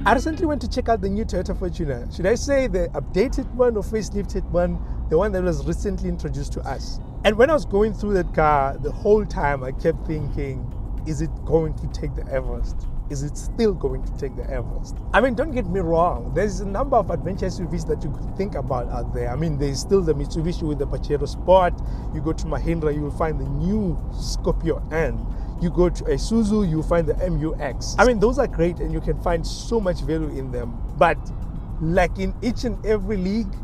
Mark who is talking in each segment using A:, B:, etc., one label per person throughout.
A: I recently went to check out the new Toyota Fortuner. Should I say the updated one or facelifted one? The one that was recently introduced to us. And when I was going through that car, the whole time I kept thinking, is it going to take the Everest? Is it still going to take the Everest? I mean, don't get me wrong. There's a number of adventure SUVs that you could think about out there. I mean, there's still the Mitsubishi with the Pajero Sport. You go to Mahindra, you will find the new Scorpio N. You go to Isuzu, you'll find the MUX. I mean, those are great and you can find so much value in them. But like in each and every league,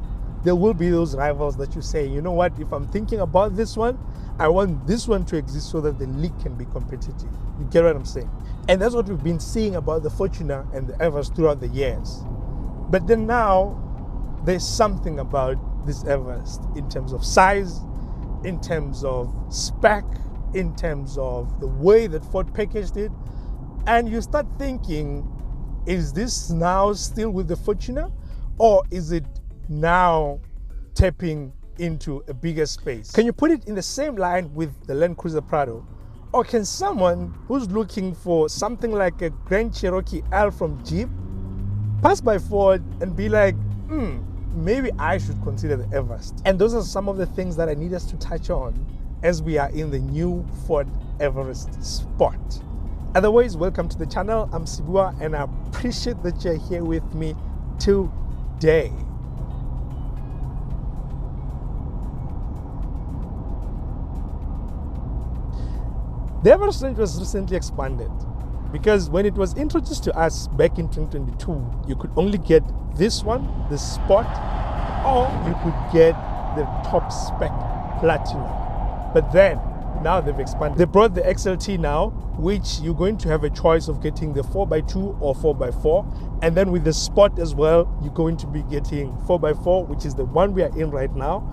A: there will be those rivals that you say, you know what, if I'm thinking about this one, I want this one to exist so that the league can be competitive. You get what I'm saying? And that's what we've been seeing about the Fortuner and the Everest throughout the years. But then now, there's something about this Everest in terms of size, in terms of spec, in terms of the way that Ford packaged it. And you start thinking, is this now still with the Fortuner? Or is it now tapping into a bigger space? Can you put it in the same line with the Land Cruiser Prado? Or can someone who's looking for something like a Grand Cherokee L from Jeep pass by Ford and be like, maybe I should consider the Everest? And those are some of the things that I need us to touch on as we are in the new Ford Everest Sport. Otherwise, welcome to the channel. I'm Sibua and I appreciate that you're here with me today. The Everest range was recently expanded because when it was introduced to us back in 2022, you could only get this one, the Sport, or you could get the top spec Platinum. But then, now they've expanded. They brought the XLT now, which you're going to have a choice of getting the 4x2 or 4x4. And then with the Sport as well, you're going to be getting 4x4, which is the one we are in right now,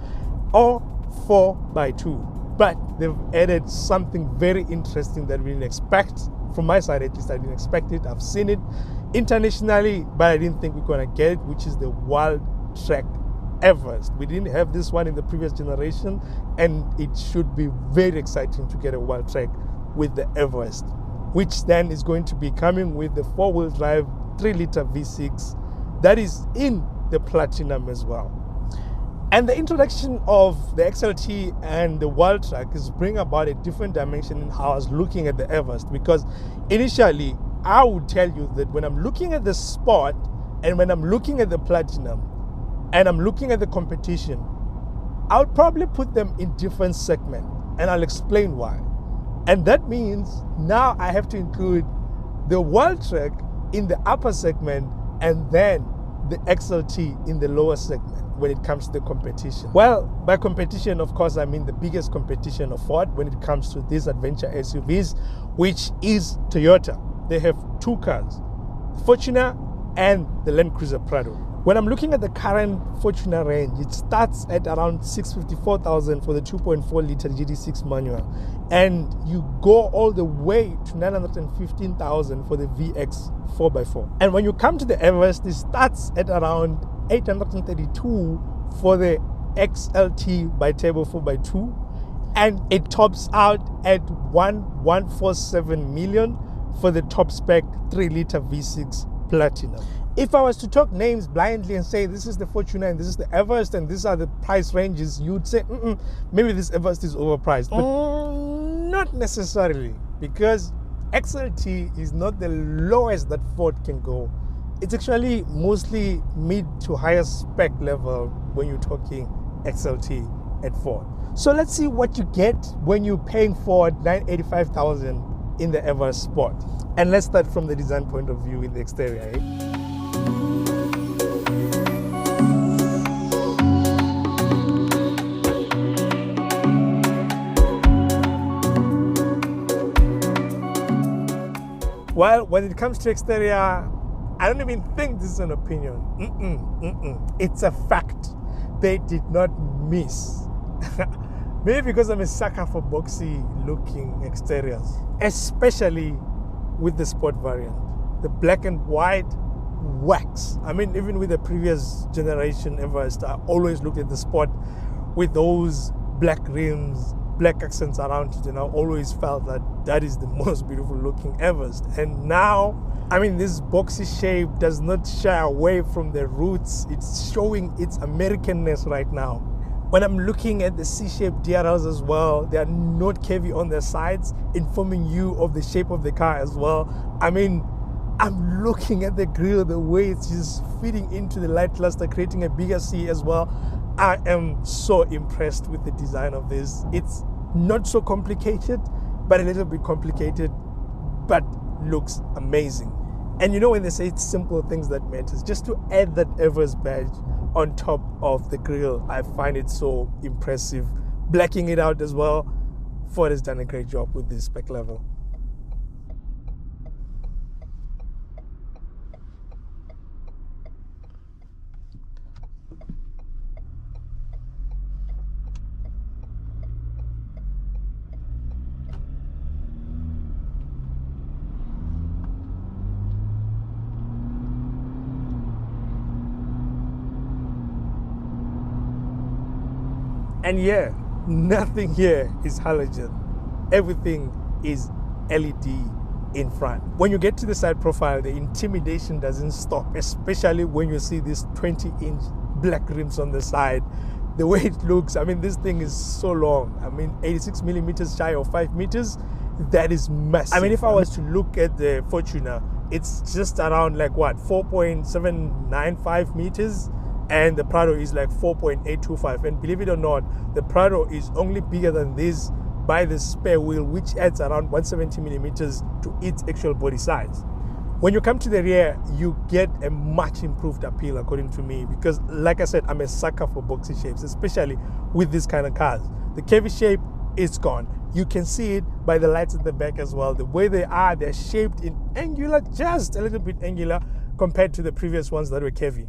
A: or 4x2. But they've added something very interesting that we didn't expect. From my side, at least, I didn't expect it. I've seen it internationally, but I didn't think we're going to get it, which is the Wildtrak Everest. We didn't have this one in the previous generation, and it should be very exciting to get a Wildtrak with the Everest, which then is going to be coming with the 4-wheel drive 3-liter V6 that is in the Platinum as well. And the introduction of the XLT and the Wildtrak is bring about a different dimension in how I was looking at the Everest, because initially I would tell you that when I'm looking at the Sport and when I'm looking at the Platinum and I'm looking at the competition, I would probably put them in different segments, and I'll explain why. And that means now I have to include the Wildtrak in the upper segment and then the XLT in the lower segment when it comes to the competition. Well, by competition, of course, I mean the biggest competition of Ford when it comes to these adventure SUVs, which is Toyota. They have two cars, Fortuner and the Land Cruiser Prado. When I'm looking at the current Fortuner range, it starts at around 654,000 for the 2.4-liter GD6 manual, and you go all the way to 915,000 for the VX 4x4. And when you come to the Everest, it starts at around 832 for the XLT by Turbo 4x2, and it tops out at 1.147 million for the top spec 3-liter V6 Platinum. If I was to talk names blindly and say this is the Fortuner and this is the Everest and these are the price ranges, you'd say maybe this Everest is overpriced. But not necessarily, because XLT is not the lowest that Ford can go. It's actually mostly mid to higher spec level when you're talking XLT at Ford. So let's see what you get when you're paying Ford $985,000 in the Everest Sport. And let's start from the design point of view in the exterior. Well, when it comes to exterior, I don't even think this is an opinion. It's a fact. They did not miss. Maybe because I'm a sucker for boxy looking exteriors, especially with the Sport variant. The black and white wax. I mean, even with the previous generation Everest, I always looked at the Sport with those black rims black accents around it, and I always felt that that is the most beautiful looking Everest. And now, I mean, this boxy shape does not shy away from the roots. It's showing its Americanness right now. When I'm looking at the C-shaped DRLs as well, they are not curvy on their sides, informing you of the shape of the car as well. I mean, I'm looking at the grille, the way it's just fitting into the light cluster, creating a bigger C as well. I am so impressed with the design of this. It's not so complicated, but a little bit complicated, but looks amazing. And you know, when they say it's simple things that matters, just to add that Everest badge on top of the grille, I find it so impressive. Blacking it out as well, Ford has done a great job with this spec level. And yeah, nothing here is halogen. Everything is LED in front. When you get to the side profile, the intimidation doesn't stop, especially when you see these 20-inch black rims on the side. The way it looks, I mean, this thing is so long. I mean, 86 millimeters shy of 5 meters. That is massive. I mean, if I was to look at the Fortuner, it's just around like what, 4.795 meters? And the Prado is like 4.825, and believe it or not, the Prado is only bigger than this by the spare wheel, which adds around 170 millimeters to its actual body size. When you come to the rear, you get a much improved appeal, according to me, because like I said, I'm a sucker for boxy shapes, especially with this kind of cars. The curvy shape is gone. You can see it by the lights at the back as well. The way they are, they're shaped in angular, just a little bit angular compared to the previous ones that were curvy.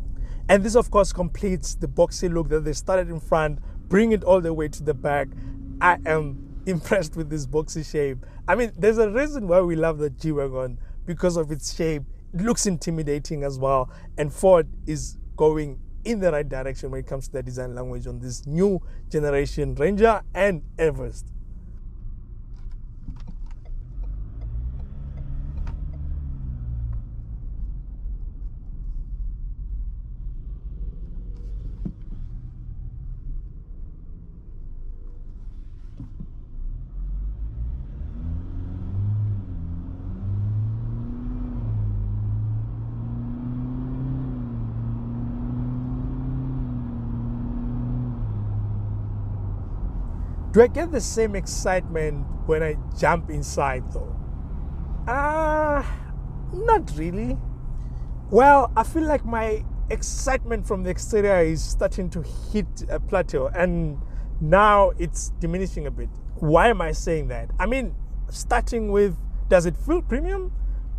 A: And this, of course, completes the boxy look that they started in front, bring it all the way to the back. I am impressed with this boxy shape. I mean, there's a reason why we love the G-Wagon, because of its shape. It looks intimidating as well. And Ford is going in the right direction when it comes to their design language on this new generation Ranger and Everest. Do I get the same excitement when I jump inside though? Not really. Well, I feel like my excitement from the exterior is starting to hit a plateau, and now it's diminishing a bit. Why am I saying that? I mean, starting with, does it feel premium?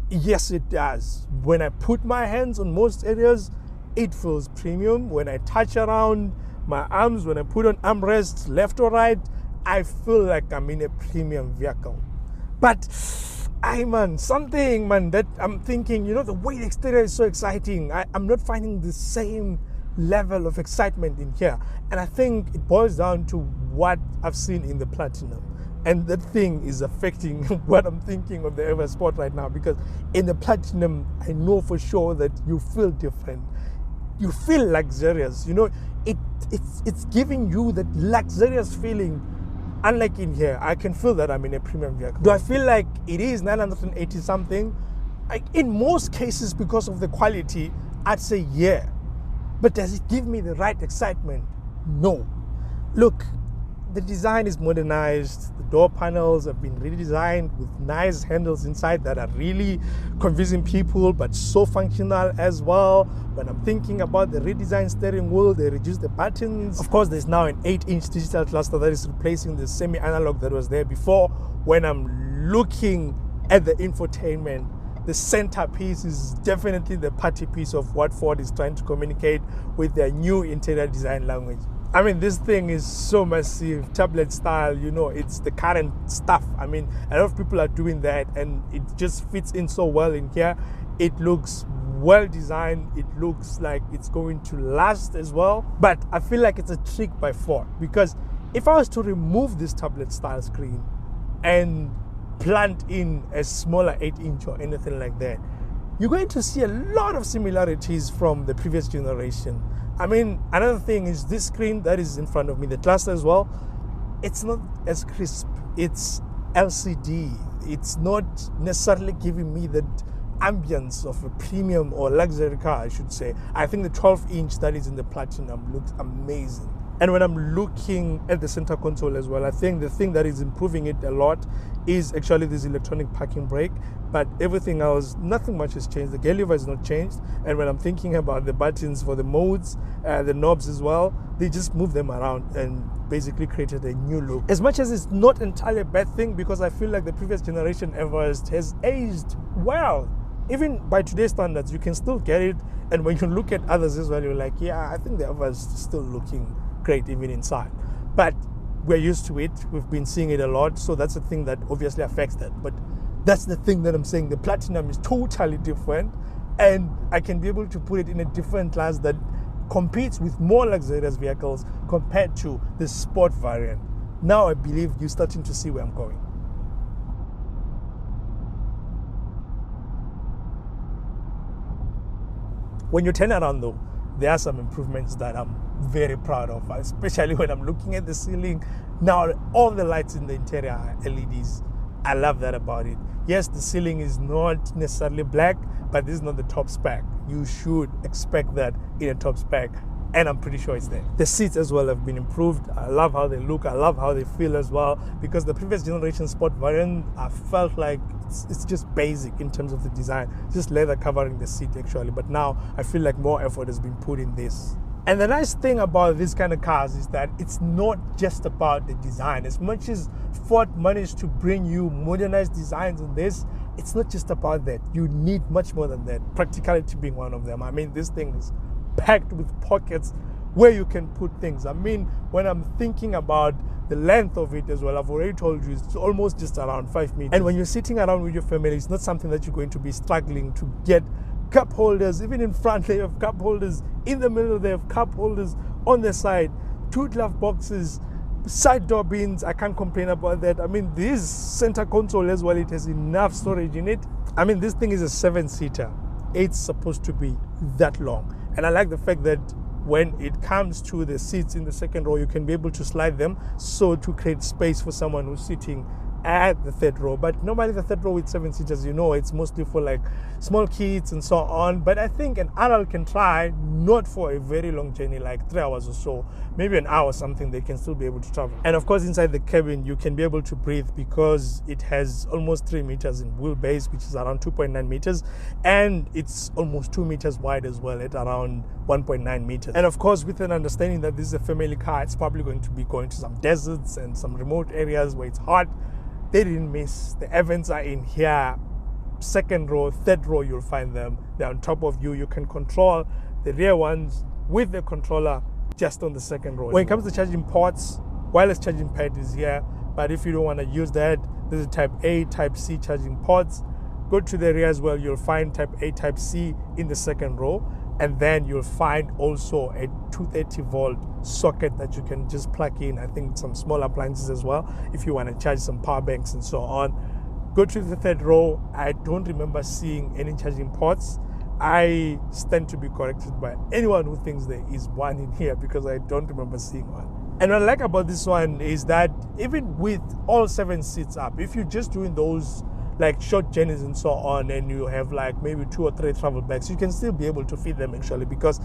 A: Yes, it does. When I put my hands on most areas, it feels premium. When I touch around my arms, when I put on armrests left or right, I feel like I'm in a premium vehicle. But something that I'm thinking, you know, the way the exterior is so exciting, I'm not finding the same level of excitement in here. And I think it boils down to what I've seen in the Platinum. And that thing is affecting what I'm thinking of the Everest Sport right now, because in the Platinum, I know for sure that you feel different. You feel luxurious, you know, it's giving you that luxurious feeling. Unlike in here, I can feel that I'm in a premium vehicle. Do I feel like it is 980 something? In most cases, because of the quality, I'd say yeah. But does it give me the right excitement? No. Look, the design is modernized. The door panels have been redesigned with nice handles inside that are really confusing people, but so functional as well. When I'm thinking about the redesigned steering wheel, they reduced the buttons. Of course, there's now an 8-inch digital cluster that is replacing the semi-analog that was there before. When I'm looking at the infotainment, the centerpiece is definitely the party piece of what Ford is trying to communicate with their new interior design language. I mean, this thing is so massive, tablet style, you know, it's the current stuff. I mean, a lot of people are doing that, and it just fits in so well in here. It looks well designed. It looks like it's going to last as well. But I feel like it's a trick by Ford, because if I was to remove this tablet style screen and plant in a smaller 8-inch or anything like that, you're going to see a lot of similarities from the previous generation. I mean, another thing is this screen that is in front of me, the cluster as well, it's not as crisp. It's LCD. It's not necessarily giving me the ambience of a premium or luxury car, I should say. I think the 12-inch that is in the Platinum looks amazing. And when I'm looking at the center console as well, I think the thing that is improving it a lot is actually this electronic parking brake. But everything else, nothing much has changed. The gear lever has not changed. And when I'm thinking about the buttons for the modes, the knobs as well, they just move them around and basically created a new look. As much as it's not entirely a bad thing, because I feel like the previous generation Everest has aged well. Even by today's standards, you can still get it. And when you look at others as well, you're like, yeah, I think the Everest is still looking great even inside. But we're used to it. We've been seeing it a lot. So that's the thing that obviously affects that. But that's the thing that I'm saying. The Platinum is totally different. And I can be able to put it in a different class that competes with more luxurious vehicles compared to the Sport variant. Now I believe you're starting to see where I'm going. When you turn around though, there are some improvements that I'm very proud of, especially when I'm looking at the ceiling. Now, all the lights in the interior are LEDs. I love that about it. Yes, the ceiling is not necessarily black, but this is not the top spec. You should expect that in a top spec, and I'm pretty sure it's there. The seats as well have been improved. I love how they look. I love how they feel as well, because the previous generation Sport variant, I felt like it's just basic in terms of the design, just leather covering the seat actually. But now I feel like more effort has been put in this. And the nice thing about these kind of cars is that it's not just about the design. As much as Ford managed to bring you modernized designs in this, it's not just about that. You need much more than that. Practicality being one of them. I mean, this thing is packed with pockets where you can put things. I mean, when I'm thinking about the length of it as well, I've already told you it's almost just around 5 meters. And when you're sitting around with your family, it's not something that you're going to be struggling to get cup holders. Even in front they have cup holders, in the middle they have cup holders, on the side 2 glove boxes, side door bins. I can't complain about that. I mean, this center console as well, it has enough storage in it. I mean, this thing is a 7-seater. It's supposed to be that long. And I like the fact that when it comes to the seats in the second row, you can be able to slide them so to create space for someone who's sitting at the third row. But normally the third row with 7-seaters, you know, it's mostly for like small kids and so on. But I think an adult can try, not for a very long journey, like 3 hours or so, maybe an hour or something, they can still be able to travel. And of course, inside the cabin, you can be able to breathe because it has almost 3 meters in wheelbase, which is around 2.9 meters. And it's almost 2 meters wide as well at around 1.9 meters. And of course, with an understanding that this is a family car, it's probably going to be going to some deserts and some remote areas where it's hot. They didn't miss. The events are in here. Second row, third row, you'll find them. They're on top of you. You can control the rear ones with the controller just on the second row. When it comes to charging ports, wireless charging pad is here. But if you don't want to use that, there's a Type A, Type C charging ports. Go to the rear as well. You'll find Type A, Type C in the second row. And then you'll find also a 230-volt socket that you can just plug in. I think some small appliances as well, if you want to charge some power banks and so on. Go to the third row. I don't remember seeing any charging ports. I stand to be corrected by anyone who thinks there is one in here, because I don't remember seeing one. And what I like about this one is that even with all 7 seats up, if you're just doing those like short journeys and so on, and you have like maybe 2 or 3 travel bags, you can still be able to fit them actually, because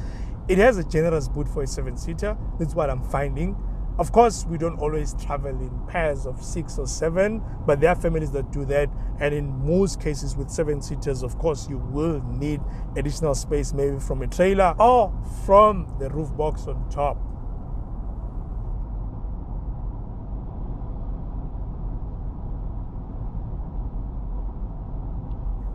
A: it has a generous boot for a 7-seater. That's what I'm finding. Of course, we don't always travel in pairs of 6 or 7, but there are families that do that. And in most cases with 7-seaters, of course, you will need additional space, maybe from a trailer or from the roof box on top.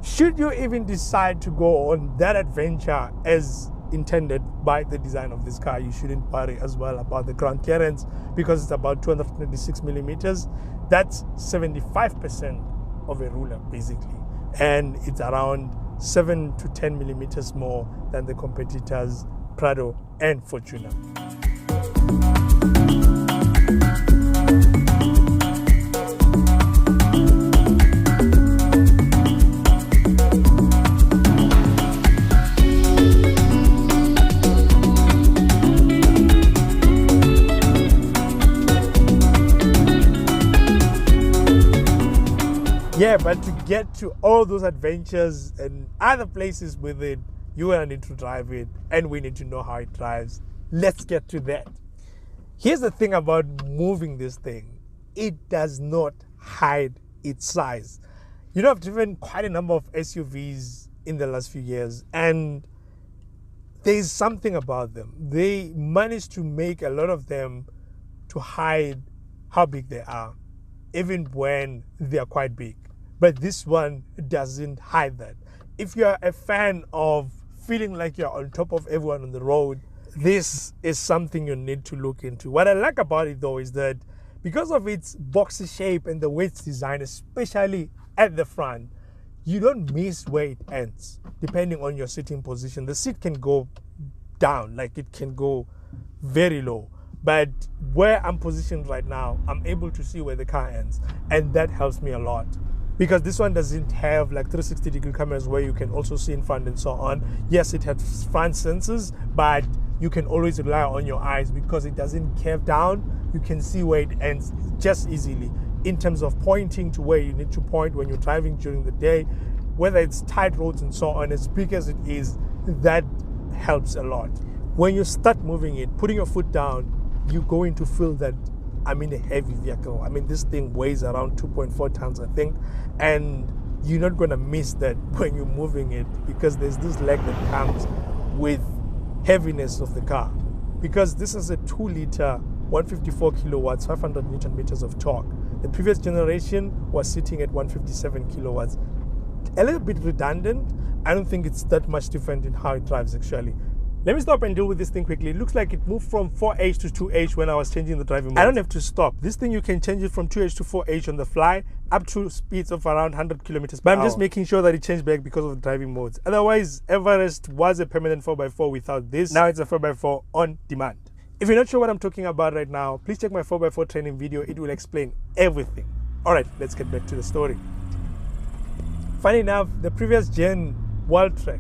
A: Should you even decide to go on that adventure as intended by the design of this car, you shouldn't worry as well about the ground clearance, because it's about 226 millimeters. That's 75% of a ruler basically, and it's around 7 to 10 millimeters more than the competitors Prado and Fortuner. but to get to all those adventures and other places with it, you're gonna need to drive it, and we need to know how it drives. Let's get to that. Here's the thing about moving this thing. It does not hide its size. You know, I've driven quite a number of SUVs in the last few years, and there's something about them. They manage to make a lot of them to hide how big they are, even when they are quite big. But this one doesn't hide that. If you're a fan of feeling like you're on top of everyone on the road, this is something you need to look into. What I like about it though is that because of its boxy shape and the way it's designed, especially at the front, you don't miss where it ends. Depending on your sitting position, the seat can go down, like it can go very low. But where I'm positioned right now, I'm able to see where the car ends, and that helps me a lot. Because this one doesn't have like 360-degree cameras where you can also see in front and so on. Yes, it has front sensors, but you can always rely on your eyes because it doesn't curve down. You can see where it ends just easily in terms of pointing to where you need to point when you're driving during the day, whether it's tight roads and so on. As big as it is, that helps a lot. When you start moving it, putting your foot down, you're going to feel that I'm in a heavy vehicle. I mean, this thing weighs around 2.4 tons, I think, and you're not going to miss that when you're moving it because there's this leg that comes with heaviness of the car. Because this is a 2-liter, 154 kilowatts, 500 Newton meters of torque. The previous generation was sitting at 157 kilowatts. A little bit redundant. I don't think it's that much different in how it drives actually. Let me stop and deal with this thing quickly. It looks like it moved from 4H to 2H when I was changing the driving mode. I don't have to stop. This thing you can change it from 2H to 4H on the fly up to speeds of around 100 kilometers per hour. But I'm just making sure that it changed back because of the driving modes. Otherwise, Everest was a permanent 4x4 without this. Now it's a 4x4 on demand. If you're not sure what I'm talking about right now, please check my 4x4 training video. It will explain everything. All right, let's get back to the story. Funny enough, the previous gen Wildtrak,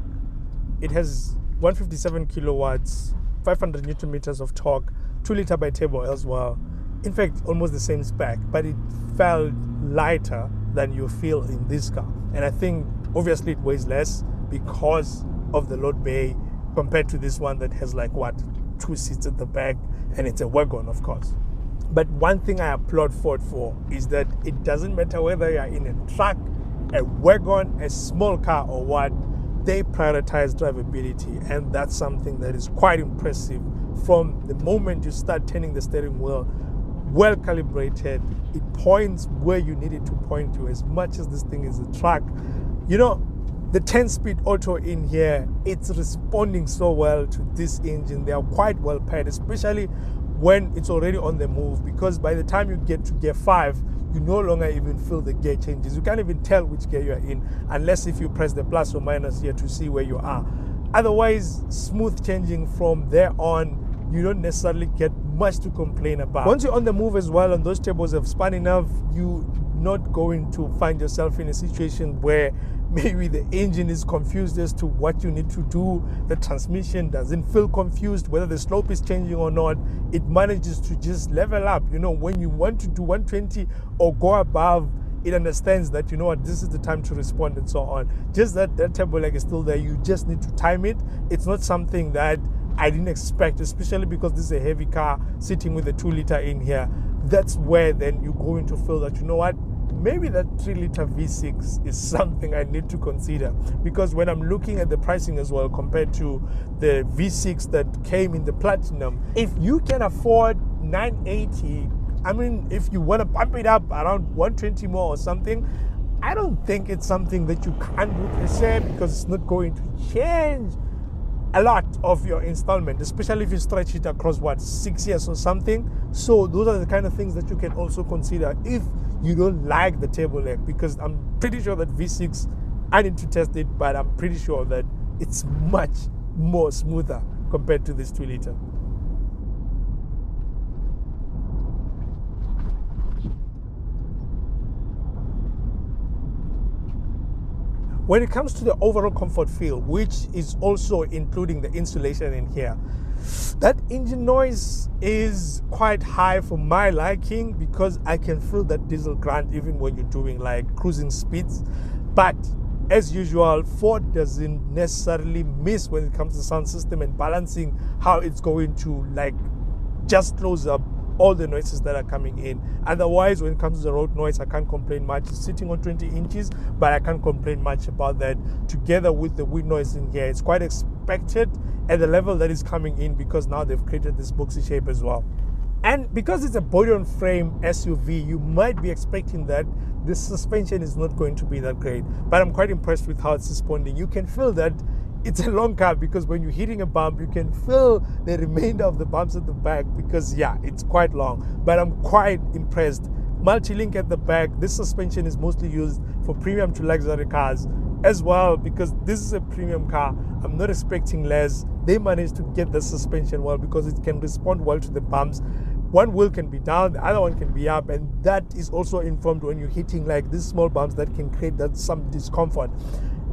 A: it has 157 kilowatts, 500 Newton meters of torque, 2-liter bi-turbo as well. In fact, almost the same spec, but it felt lighter than you feel in this car. And I think obviously it weighs less because of the load bay compared to this one that has like what, 2 seats at the back, and it's a wagon, of course. But one thing I applaud Ford for is that it doesn't matter whether you're in a truck, a wagon, a small car or what, they prioritize drivability, and that's something that is quite impressive. From the moment you start turning the steering wheel, well calibrated, it points where you need it to point to. As much as this thing is a truck, you know, the 10-speed auto in here, it's responding so well to this engine. They are quite well paired, especially when it's already on the move, because by the time you get to gear 5, you no longer even feel the gear changes. You can't even tell which gear you're in unless if you press the plus or minus here to see where you are. Otherwise, smooth changing from there on, you don't necessarily get much to complain about. Once you're on the move as well, and those tables have spun enough, you're not going to find yourself in a situation where maybe the engine is confused as to what you need to do. The transmission doesn't feel confused whether the slope is changing or not. It manages to just level up. You know, when you want to do 120 or go above, it understands that, you know what, this is the time to respond and so on. Just that turbo leg is still there. You just need to time it. It's not something that I didn't expect, especially because this is a heavy car sitting with a 2-liter in here. That's where then you're going to feel that, you know what, maybe that 3-liter V6 is something I need to consider. Because when I'm looking at the pricing as well compared to the V6 that came in the Platinum, if you can afford 980, I mean, if you want to pump it up around 120 more or something, I don't think it's something that you can't do per se, because it's not going to change a lot of your installment, especially if you stretch it across what, 6 years or something. So those are the kind of things that you can also consider if you don't like the table leg, because I'm pretty sure that V6, I need to test it, but I'm pretty sure that it's much more smoother compared to this 2-liter. When it comes to the overall comfort feel, which is also including the insulation in here, That engine noise is quite high for my liking because I can feel that diesel grunt even when you're doing like cruising speeds. But as usual, Ford doesn't necessarily miss when it comes to sound system and balancing how it's going to like just close up all the noises that are coming in. Otherwise, when it comes to the road noise, I can't complain much. It's sitting on 20 inches, but I can't complain much about that. Together with the wind noise in here, it's quite expected at the level that is coming in because now they've created this boxy shape as well. And because it's a body-on-frame SUV, you might be expecting that the suspension is not going to be that great. But I'm quite impressed with how it's responding. You can feel that it's a long car because when you're hitting a bump, you can feel the remainder of the bumps at the back because, yeah, it's quite long. But I'm quite impressed. Multi-link at the back. This suspension is mostly used for premium to luxury cars as well because this is a premium car. I'm not expecting less. They managed to get the suspension well because it can respond well to the bumps. One wheel can be down, the other one can be up, and that is also informed when you're hitting like these small bumps that can create that some discomfort.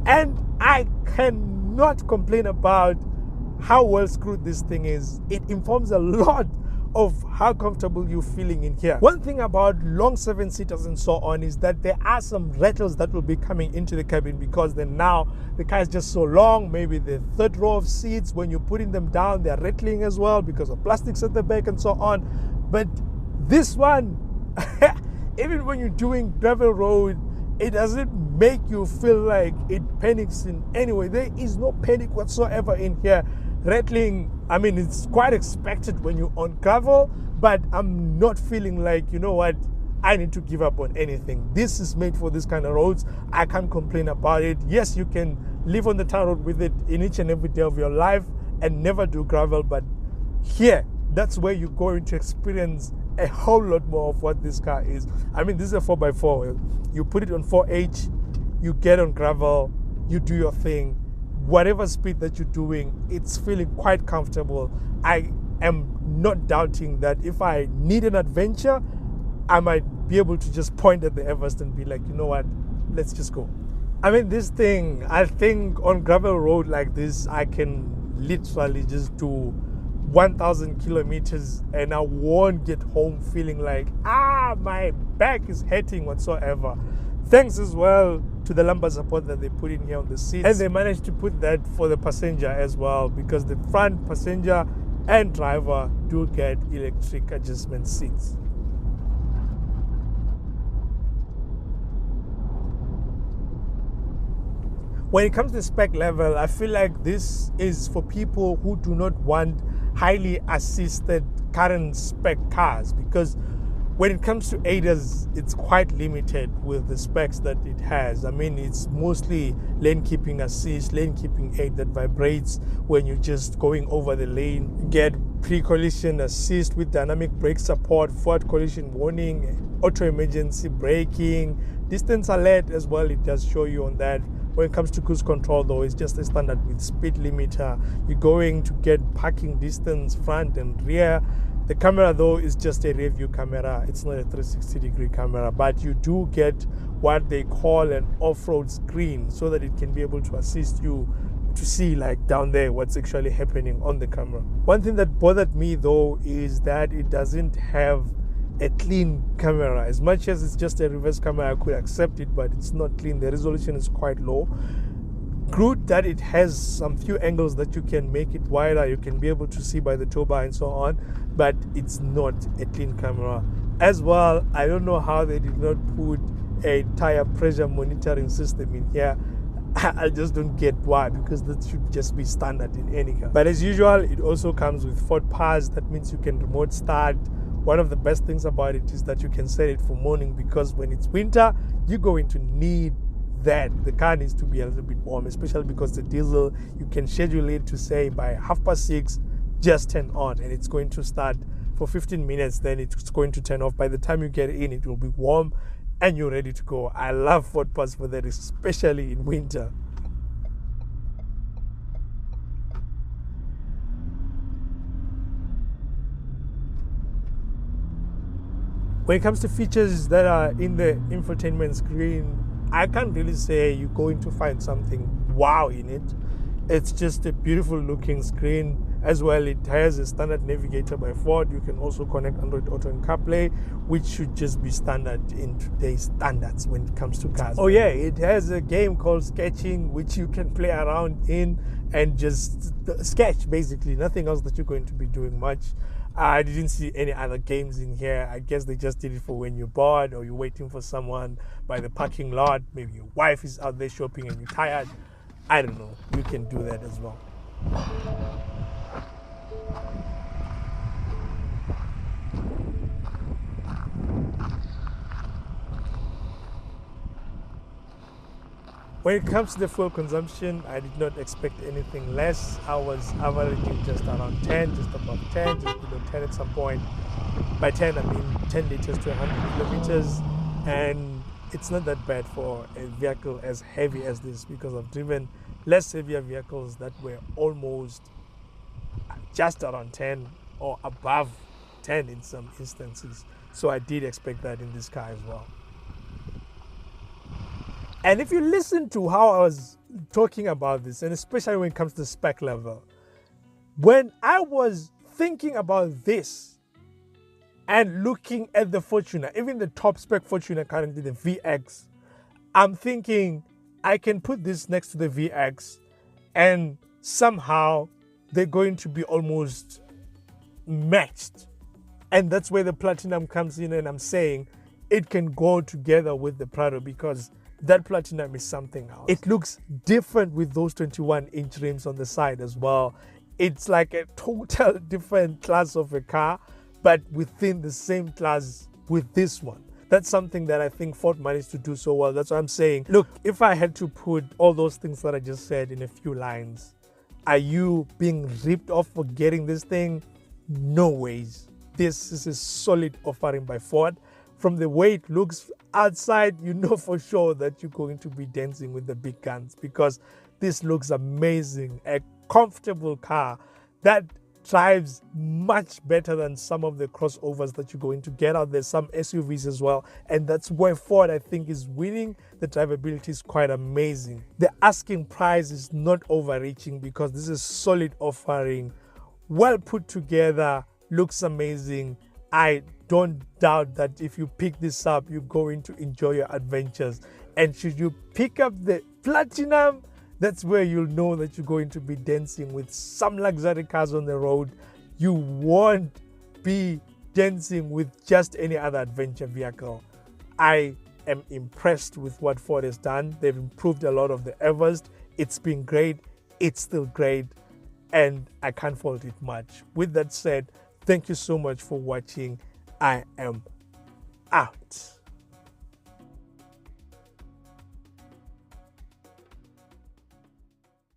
A: And I cannot complain about how well screwed this thing is. It informs a lot of how comfortable you're feeling in here. One thing about long 7-seaters and so on is that there are some rattles that will be coming into the cabin because then now the car is just so long. Maybe the third row of seats, when you're putting them down, they're rattling as well because of plastics at the back and so on. But this one, even when you're doing gravel road, it doesn't make you feel like it panics in any way. There is no panic whatsoever in here. Rattling, I mean, it's quite expected when you're on gravel, but I'm not feeling like, you know what, I need to give up on anything. This is made for this kind of roads. I can't complain about it. Yes, you can live on the tar road with it in each and every day of your life and never do gravel, but here, that's where you're going to experience a whole lot more of what this car is. I mean, this is a 4x4. You put it on 4H, you get on gravel, you do your thing. Whatever speed that you're doing, it's feeling quite comfortable. I am not doubting that if I need an adventure, I might be able to just point at the Everest and be like, you know what, let's just go. I mean, this thing, I think on gravel road like this, I can literally just do 1,000 kilometers and I won't get home feeling like, my back is hurting whatsoever. Thanks as well to the lumbar support that they put in here on the seats. And they managed to put that for the passenger as well because the front passenger and driver do get electric adjustment seats. When it comes to spec level, I feel like this is for people who do not want highly assisted current spec cars because when it comes to ADAS, it's quite limited with the specs that it has. I mean, it's mostly lane keeping assist, lane keeping aid that vibrates when you're just going over the lane. You get pre-collision assist with dynamic brake support, forward collision warning, auto emergency braking, distance alert as well. It does show you on that. When it comes to cruise control though, it's just a standard with speed limiter. You're going to get parking distance front and rear. The camera though is just a rear view camera. It's not a 360-degree camera, but you do get what they call an off-road screen so that it can be able to assist you to see like down there what's actually happening on the camera. One thing that bothered me though is that it doesn't have a clean camera. As much as it's just a reverse camera, I could accept it, but it's not clean. The resolution is quite low. Good that it has some few angles that you can make it wider, you can be able to see by the tow bar and so on, but it's not a clean camera. As well, I don't know how they did not put a tire pressure monitoring system in here. I just don't get why, because that should just be standard in any car. But as usual, it also comes with Ford Pass. That means you can remote start. One of the best things about it is that you can set it for morning because when it's winter, you're going to need that. The car needs to be a little bit warm, especially because the diesel, you can schedule it to say by 6:30, just turn on, and it's going to start for 15 minutes, then it's going to turn off. By the time you get in, it will be warm and you're ready to go. I love Ford Pass for that, especially in winter. When it comes to features that are in the infotainment screen, I can't really say you're going to find something wow in it. It's just a beautiful looking screen, As well, it has a standard navigator by Ford. You can also connect Android Auto and CarPlay, which should just be standard in today's standards when it comes to cars. Oh yeah, it has a game called Sketching, which you can play around in and just sketch, basically. Nothing else that you're going to be doing much. I didn't see any other games in here. I guess they just did it for when you're bored or you're waiting for someone by the parking lot. Maybe your wife is out there shopping and you're tired. I don't know. You can do that as well. When it comes to the fuel consumption, I did not expect anything less. I was averaging just around 10, just above 10, just below 10 at some point. By 10, I mean 10 liters to 100 kilometers. And it's not that bad for a vehicle as heavy as this, because I've driven less heavier vehicles that were almost just around 10 or above 10 in some instances. So I did expect that in this car as well. And if you listen to how I was talking about this, and especially when it comes to spec level, when I was thinking about this and looking at the Fortuner, even the top spec Fortuner currently, the VX, I'm thinking I can put this next to the VX and somehow they're going to be almost matched. And that's where the Platinum comes in, and I'm saying it can go together with the Prado, because that Platinum is something else. It looks different with those 21-inch rims on the side as well. It's like a total different class of a car, but within the same class with this one. That's something that I think Ford managed to do so well. That's what I'm saying. Look, if I had to put all those things that I just said in a few lines, are you being ripped off for getting this thing? No ways. This is a solid offering by Ford. From the way it looks outside, you know for sure that you're going to be dancing with the big guns, because this looks amazing. A comfortable car that drives much better than some of the crossovers that you're going to get out there, some SUVs as well. And that's where Ford, I think, is winning. The drivability is quite amazing. The asking price is not overreaching, because this is solid offering, well put together, looks amazing. I don't doubt that if you pick this up, you're going to enjoy your adventures. And should you pick up the Platinum, that's where you'll know that you're going to be dancing with some luxury cars on the road. You won't be dancing with just any other adventure vehicle. I am impressed with what Ford has done. They've improved a lot of the Everest. It's been great. It's still great. And I can't fault it much. With that said, thank you so much for watching. I am out.